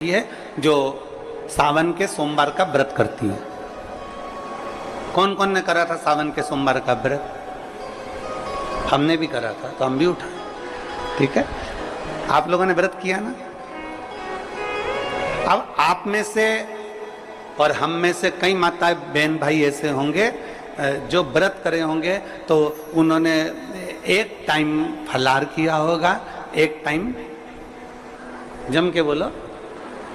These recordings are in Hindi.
है जो सावन के सोमवार का व्रत करती है। कौन कौन ने करा था सावन के सोमवार का व्रत? हमने भी करा था, तो हम भी उठाए। ठीक है, आप लोगों ने व्रत किया ना। अब आप में से और हम में से कई माता बहन भाई ऐसे होंगे जो व्रत करे होंगे, तो उन्होंने एक टाइम फलाहार किया होगा, एक टाइम जम के बोलो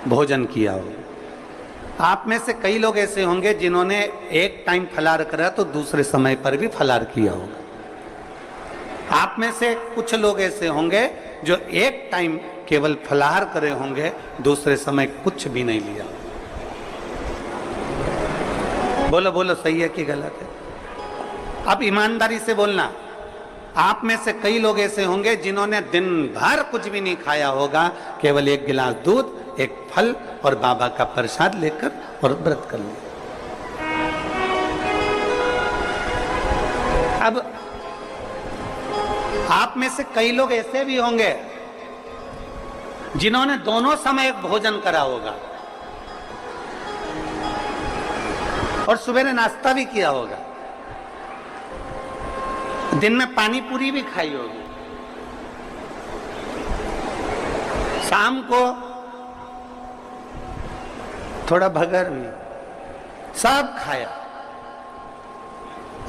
भोजन किया होगा। आप में से कई लोग ऐसे होंगे जिन्होंने एक टाइम फलाहार करा तो दूसरे समय पर भी फलाहार किया होगा। आप में से कुछ लोग ऐसे होंगे जो एक टाइम केवल फलाहार करे होंगे, दूसरे समय कुछ भी नहीं लिया। बोलो बोलो, सही है कि गलत है? अब ईमानदारी से बोलना। आप में से कई लोग ऐसे होंगे जिन्होंने दिन भर कुछ भी नहीं खाया होगा, केवल एक गिलास दूध, एक फल और बाबा का प्रसाद लेकर और व्रत कर लिया। अब आप में से कई लोग ऐसे भी होंगे जिन्होंने दोनों समय भोजन करा होगा और सुबह नाश्ता भी किया होगा, दिन में पानी पूरी भी खाई होगी, शाम को थोड़ा भगर भी, सब खाया।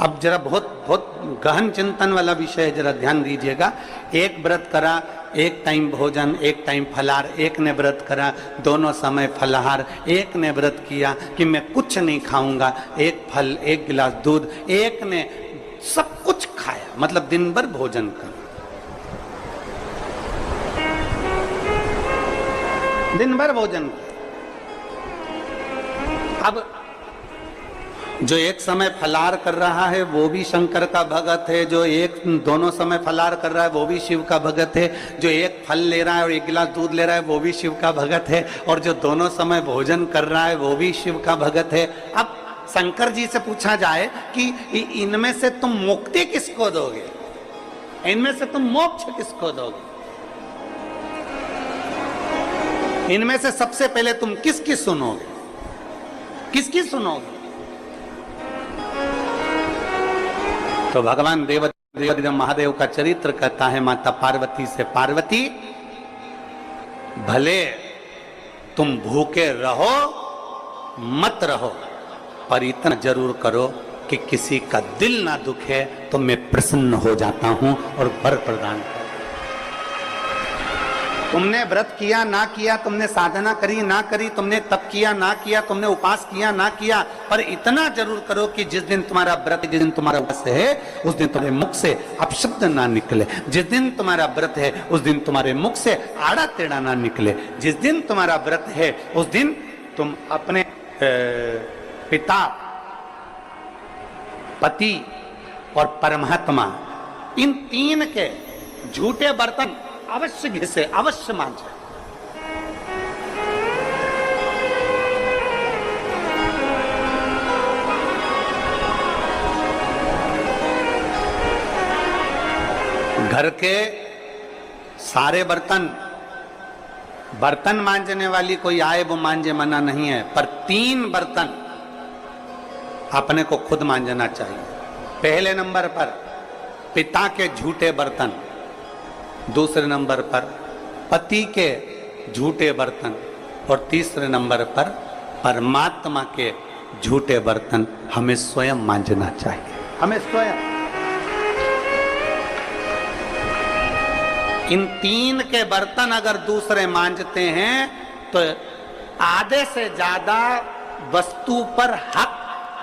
अब जरा बहुत बहुत गहन चिंतन वाला विषय है, जरा ध्यान दीजिएगा। एक व्रत करा, एक टाइम भोजन, एक टाइम फलाहार, एक ने व्रत करा दोनों समय फलाहार, एक ने व्रत किया कि मैं कुछ नहीं खाऊंगा, एक फल, एक गिलास दूध, एक ने सब कुछ खाया, मतलब दिन भर भोजन कर, दिन भर भोजन। अब जो एक समय फलाहार कर रहा है वो भी शंकर का भगत है, जो एक दोनों समय फलाहार कर रहा है वो भी शिव का भगत है, जो एक फल ले रहा है और एक गिलास दूध ले रहा है वो भी शिव का भगत है, और जो दोनों समय भोजन कर रहा है वो भी शिव का भगत है। अब शंकर जी से पूछा जाए कि इनमें से तुम मुक्ति किसको दोगे, इनमें से तुम मोक्ष किसको दोगे, इनमें से सबसे पहले तुम किसकी सुनोगे, किसकी सुनोगे? तो भगवान देव महादेव का चरित्र कहता है माता पार्वती से, पार्वती भले तुम भूखे रहो मत रहो, पर इतना जरूर करो कि किसी का दिल ना दुखे, तो मैं प्रसन्न हो जाता हूं और वर प्रदान कर। तुमने व्रत किया ना किया, तुमने साधना करी ना करी, तुमने तप किया ना किया, तुमने उपास किया ना किया, पर इतना जरूर करो कि जिस दिन तुम्हारा व्रत, जिस दिन तुम्हारा उपास है, उस दिन तुम्हारे मुख से अपशब्द ना निकले। जिस दिन तुम्हारा व्रत है उस दिन तुम्हारे मुख से आड़ा टेढ़ा ना निकले। जिस दिन तुम्हारा व्रत है उस दिन तुम अपने पिता, पति और परमात्मा, इन तीन के झूठे बर्तन अवश्य घिसे, अवश्य मांझे। घर के सारे बर्तन, बर्तन मांजने वाली कोई आए वो मांझे, मना नहीं है, पर 3 बर्तन अपने को खुद मांझना चाहिए। पहले नंबर पर पिता के झूठे बर्तन, दूसरे नंबर पर पति के झूठे बर्तन, और तीसरे नंबर पर परमात्मा के झूठे बर्तन हमें स्वयं मांझना चाहिए, हमें स्वयं। इन 3 के बर्तन अगर दूसरे मांझते हैं तो आधे से ज्यादा वस्तु पर हक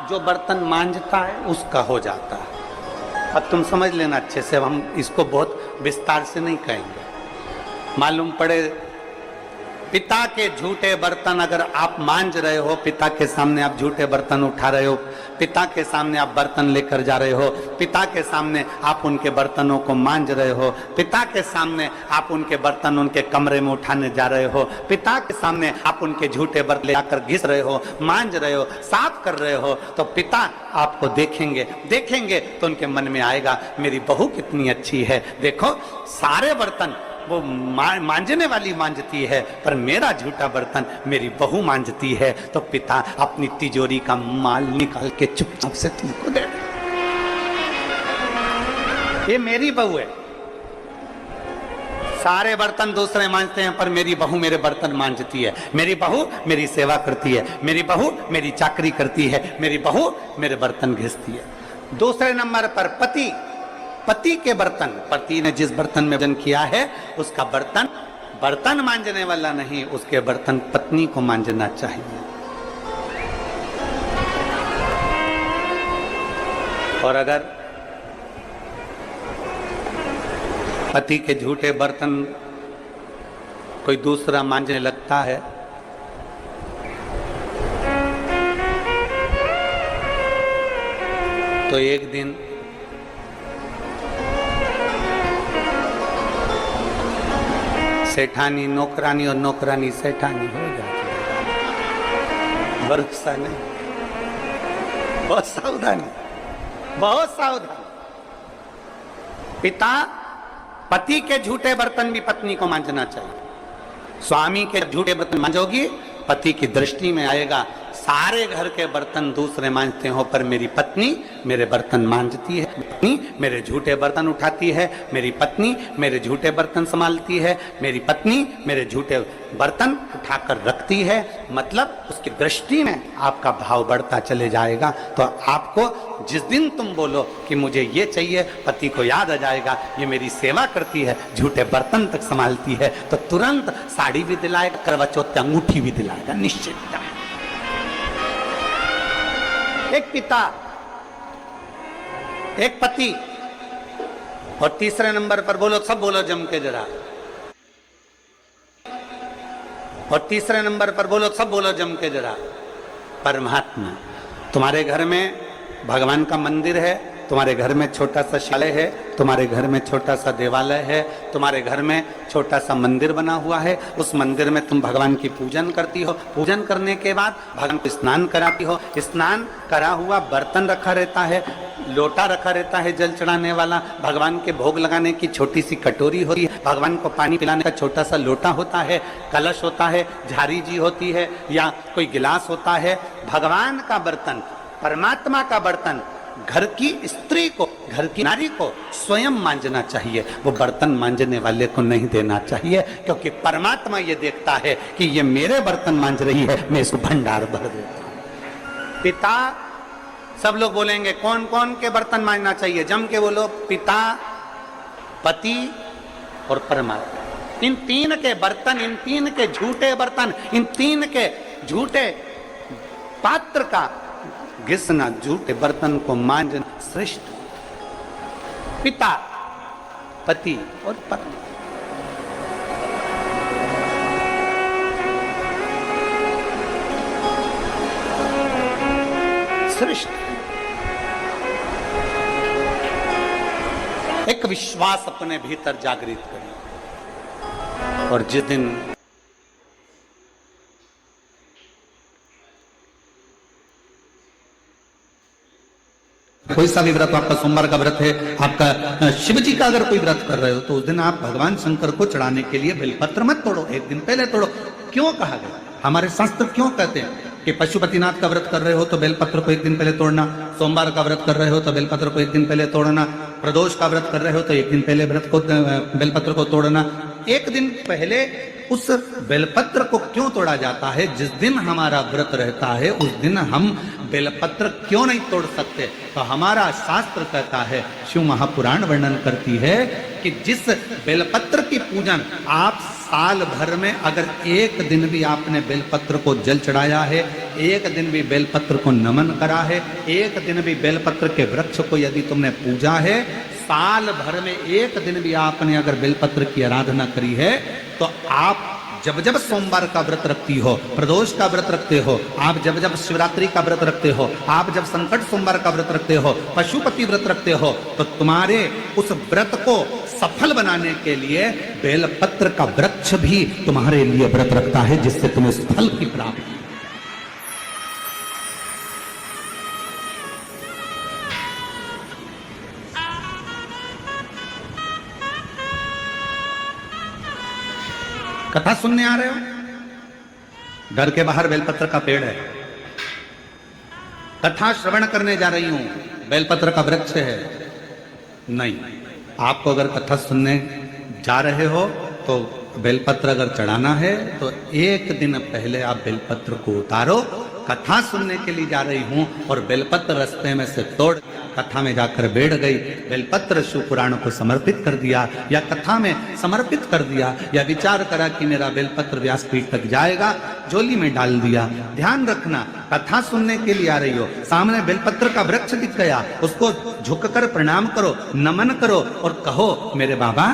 जो बर्तन मांझता है उसका हो जाता है। अब तुम समझ लेना अच्छे से, हम इसको बहुत विस्तार से नहीं कहेंगे। मालूम पड़े पिता के झूठे बर्तन अगर आप मांझ रहे हो, पिता के सामने आप झूठे बर्तन उठा रहे हो, पिता के सामने आप बर्तन लेकर जा रहे हो, पिता के सामने आप उनके बर्तनों को मांझ रहे हो, पिता के सामने आप उनके बर्तन उनके कमरे में उठाने जा रहे हो, पिता के सामने आप उनके झूठे बर्तन लेकर घिस रहे हो, मांझ रहे हो, साफ कर रहे हो, तो पिता आपको देखेंगे तो उनके मन में आएगा मेरी बहू कितनी अच्छी है। देखो सारे बर्तन वो मांजने वाली मांजती है, पर मेरा झूठा बर्तन मेरी बहू मांजती है। तो पिता अपनी तिजोरी का माल निकाल के चुपचाप से तुमको दे दे। ये मेरी बहू है। सारे बर्तन दूसरे मांजते हैं, पर मेरी बहू मेरे बर्तन मांजती है। मेरी बहू मेरी सेवा करती है, मेरी बहू मेरी चाकरी करती है, मेरी बहू मेरे बर्तन घिसती है। दूसरे नंबर पर पति, पति के बर्तन, पति ने जिस बर्तन में भोजन किया है उसका बर्तन बर्तन मांजने वाला नहीं, उसके बर्तन पत्नी को मांजना चाहिए। और अगर पति के झूठे बर्तन कोई दूसरा मांजने लगता है तो एक दिन सेठानी नौकरानी और नौकरानी सेठानी हो जाती है। भरोसा नहीं, बहुत सावधानी, बहुत सावधानी। पिता, पति के झूठे बर्तन भी पत्नी को मांजना चाहिए। स्वामी के झूठे बर्तन मांजोगी, पति की दृष्टि में आएगा सारे घर के बर्तन दूसरे मांजते हो, पर मेरी पत्नी मेरे बर्तन मांजती है, पत्नी मेरे झूठे बर्तन उठाती है, मेरी पत्नी मेरे झूठे बर्तन संभालती है, मेरी पत्नी मेरे झूठे बर्तन उठाकर रखती है। मतलब उसकी दृष्टि में आपका भाव बढ़ता चले जाएगा। तो आपको जिस दिन तुम बोलो कि मुझे ये चाहिए, पति को याद आ जाएगा ये मेरी सेवा करती है, झूठे बर्तन तक संभालती है, तो तुरंत साड़ी भी दिलाएगा, करवा चौथ अंगूठी भी दिलाएगा, निश्चित। एक पिता, एक पति, और तीसरे नंबर पर बोलो, सब बोलो जम के जरा, और तीसरे नंबर पर बोलो, सब बोलो जम के जरा, परमात्मा। तुम्हारे घर में भगवान का मंदिर है, तुम्हारे घर में छोटा सा शिवालय है, तुम्हारे घर में छोटा सा देवालय है, तुम्हारे घर में छोटा सा मंदिर बना हुआ है। उस मंदिर में तुम भगवान की पूजन करती हो, पूजन करने के बाद भगवान को स्नान कराती हो, स्नान करा हुआ बर्तन रखा रहता है, लोटा रखा रहता है जल चढ़ाने वाला, भगवान के भोग लगाने की छोटी सी कटोरी होती है, भगवान को पानी पिलाने का छोटा सा लोटा होता है, कलश होता है, झारी जी होती है, या कोई गिलास होता है। भगवान का बर्तन, परमात्मा का बर्तन घर की स्त्री को, घर की नारी को स्वयं मांजना चाहिए, वो बर्तन मांजने वाले को नहीं देना चाहिए, क्योंकि परमात्मा ये देखता है कि ये मेरे बर्तन मांज रही है, मैं इसको भंडार भर देता हूं। पिता, सब लोग बोलेंगे कौन कौन के बर्तन मांजना चाहिए, जम के बोलो, पिता, पति और परमात्मा। इन तीन के बर्तन, इन तीन के झूठे बर्तन, इन तीन के झूठे पात्र का घिसना, झूठे बर्तन को मांजना श्रेष्ठ। पिता, पति और पत्नी। श्रेष्ठ। एक विश्वास अपने भीतर जागृत करें, और जिस दिन कोई सा भी व्रत, आपका सोमवार का व्रत है, आपका शिव जी का अगर कोई व्रत कर रहे हो, तो उस दिन आप भगवान शंकर को चढ़ाने के लिए बेलपत्र मत तोड़ो, एक दिन पहले तोड़ो। क्यों कहा गया? हमारे शास्त्र क्यों कहते हैं कि पशुपतिनाथ का व्रत कर रहे हो तो बेलपत्र को एक दिन पहले तोड़ना, सोमवार का व्रत कर रहे हो तो बेलपत्र को एक दिन पहले तोड़ना, प्रदोष का व्रत कर रहे हो तो एक दिन पहले बेलपत्र को तोड़ना। एक दिन पहले उस बेलपत्र को क्यों तोड़ा जाता है? जिस दिन हमारा व्रत रहता है उस दिन हम बेलपत्र क्यों नहीं तोड़ सकते? तो हमारा शास्त्र कहता है, शिव महापुराण वर्णन करती है कि जिस बेलपत्र की पूजन आप साल भर में अगर एक दिन भी आपने बेलपत्र को जल चढ़ाया है, एक दिन भी बेलपत्र को नमन करा है, एक दिन भी बेलपत्र के वृक्ष को यदि तुमने पूजा है, साल भर में एक दिन भी आपने अगर बेलपत्र की आराधना करी है, तो आप जब जब सोमवार का व्रत रखती हो, प्रदोष का व्रत रखते हो, आप जब जब शिवरात्रि का व्रत रखते हो, आप जब संकट सोमवार का व्रत रखते हो, पशुपति व्रत रखते हो, तो तुम्हारे उस व्रत को सफल बनाने के लिए बेलपत्र का वृक्ष भी तुम्हारे लिए व्रत रखता है, जिससे तुम्हें उस फल की प्राप्ति। कथा सुनने आ रहे हो? घर के बाहर बेलपत्र का पेड़ है, कथा श्रवण करने जा रही हूं, बेलपत्र का वृक्ष है। नहीं, आपको अगर कथा सुनने जा रहे हो तो बेलपत्र अगर चढ़ाना है तो एक दिन पहले आप बेलपत्र को उतारो। कथा सुनने के लिए जा रही हूं और बेलपत्र रास्ते में से तोड़ कथा में जाकर बैठ गई, बेलपत्र शिव पुराण को समर्पित कर दिया या कथा में समर्पित कर दिया या विचार करा कि मेरा बेलपत्र व्यासपीठ तक जाएगा, झोली में डाल दिया। ध्यान रखना, कथा सुनने के लिए आ रही हो, सामने बेलपत्र का वृक्ष दिख गया, उसको झुककर प्रणाम करो, नमन करो और कहो मेरे बाबा,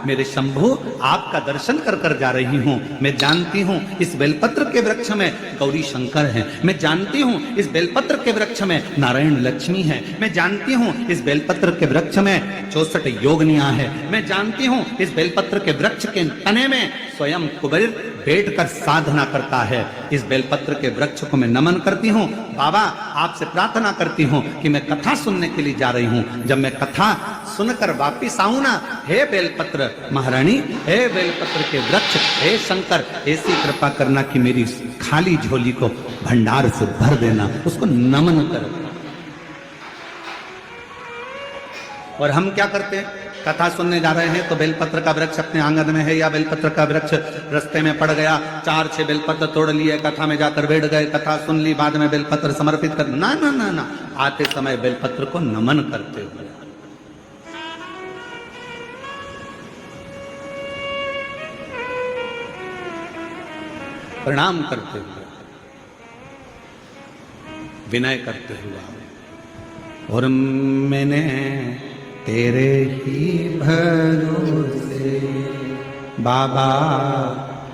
मेरे शंभु, आपका दर्शन कर कर जा रही हूं। मैं जानती हूं इस बेलपत्र के वृक्ष में गौरी शंकर हैं, मैं जानती हूं इस बेलपत्र के वृक्ष में नारायण लक्ष्मी है, मैं जानती हूं इस बेलपत्र के वृक्ष में 64 योगनियां है, मैं जानती हूं इस बेलपत्र के वृक्ष के तने में स्वयं कुबेर बैठकर साधना करता है। इस बेलपत्र के वृक्ष को मैं नमन करती हूं। बाबा, आपसे प्रार्थना करती हूं कि मैं कथा सुनने के लिए जा रही हूं, जब मैं कथा सुनकर वापिस आऊं ना, हे बेलपत्र महारानी, हे बेलपत्र के वृक्ष, हे शंकर, ऐसी कृपा करना कि मेरी खाली झोली को भंडार से भर देना, उसको नमन कर। और हम क्या करते हैं? कथा सुनने जा रहे हैं तो बेलपत्र का वृक्ष अपने आंगन में है या बेलपत्र का वृक्ष रास्ते में पड़ गया, 4-6 बेलपत्र तोड़ लिए, कथा में जाकर बैठ गए, कथा सुन ली, बाद में बेलपत्र समर्पित कर, ना ना ना ना, आते समय बेलपत्र को नमन करते हुए, प्रणाम करते हुए, विनय करते हुए। और मैंने तेरे ही भरोसे बाबा,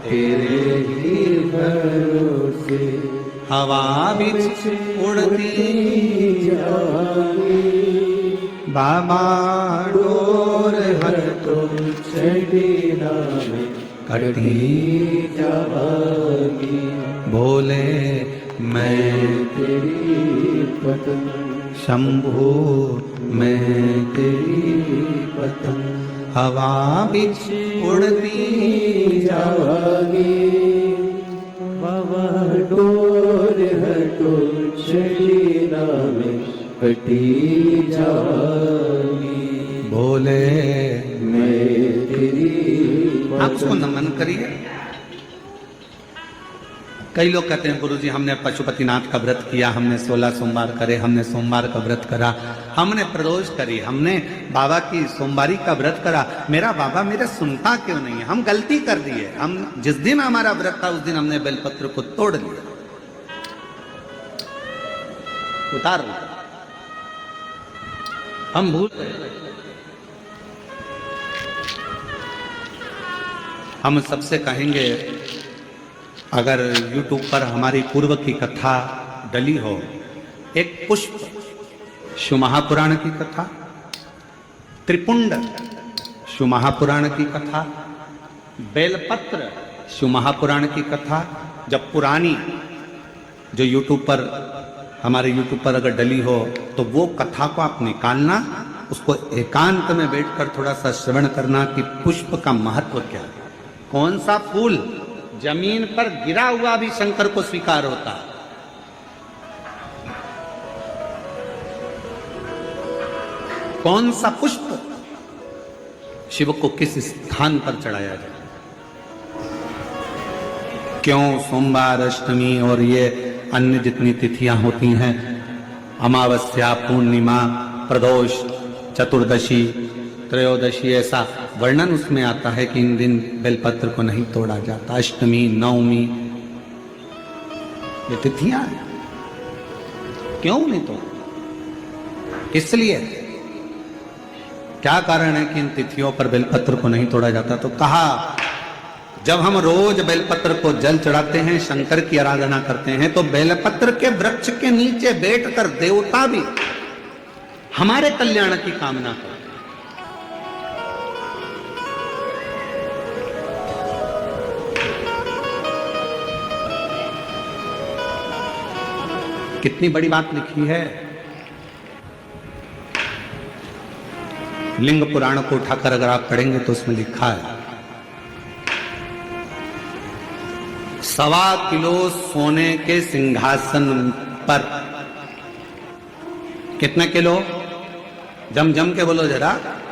तेरे ही भरोसे हवा बिच उड़ती जाऊंगी, बाबा डोर हर तो चढ़ना में कटी जाऊंगी, बोले मैं तेरी पत्नी शंभू, मैं तेरी पतंग हवा बिच उड़ती जाऊंगी, बाबा डोर हटो चढ़ना में कटी जाऊंगी, बोले मैं तेरी। आप उसको नमन करिए। कई लोग कहते हैं गुरुजी हमने पशुपतिनाथ का व्रत किया, हमने 16 सोमवार करे, हमने सोमवार का व्रत करा, हमने प्रदोष करी, हमने बाबा की सोमवारी का व्रत करा, मेरा बाबा मेरा सुनता क्यों नहीं है? हम गलती कर दी है। हम जिस दिन हमारा व्रत था उस दिन हमने बेलपत्र को तोड़ लिया, उतार लिया, हम भूल गए। हम सबसे कहेंगे, अगर YouTube पर हमारी पूर्व की कथा डली हो, एक पुष्प शिव महापुराण की कथा, त्रिपुंड शिव महापुराण की कथा, बेलपत्र शिव महापुराण की कथा, जब पुरानी जो YouTube पर हमारे YouTube पर अगर डली हो तो वो कथा को आप निकालना, उसको एकांत में बैठकर थोड़ा सा श्रवण करना कि पुष्प का महत्व क्या है। कौन सा फूल जमीन पर गिरा हुआ भी शंकर को स्वीकार होता है। कौन सा पुष्प शिव को किस स्थान पर चढ़ाया जाए, क्यों सोमवार, अष्टमी और ये अन्य जितनी तिथियां होती हैं, अमावस्या, पूर्णिमा, प्रदोष, चतुर्दशी, त्रयोदशी, ऐसा वर्णन उसमें आता है कि इन दिन बेलपत्र को नहीं तोड़ा जाता। अष्टमी, नवमी, ये तिथियां हैं, क्यों नहीं तोड़ा? इसलिए क्या कारण है कि इन तिथियों पर बेलपत्र को नहीं तोड़ा जाता? तो कहा, जब हम रोज बेलपत्र को जल चढ़ाते हैं, शंकर की आराधना करते हैं, तो बेलपत्र के वृक्ष के नीचे बैठकर देवता भी हमारे कल्याण की कामना करते। कितनी बड़ी बात लिखी है। लिंग पुराण को उठाकर अगर आप पढ़ेंगे तो उसमें लिखा है, 1.25 किलो सोने के सिंहासन पर, कितने किलो? जम जम के बोलो जरा।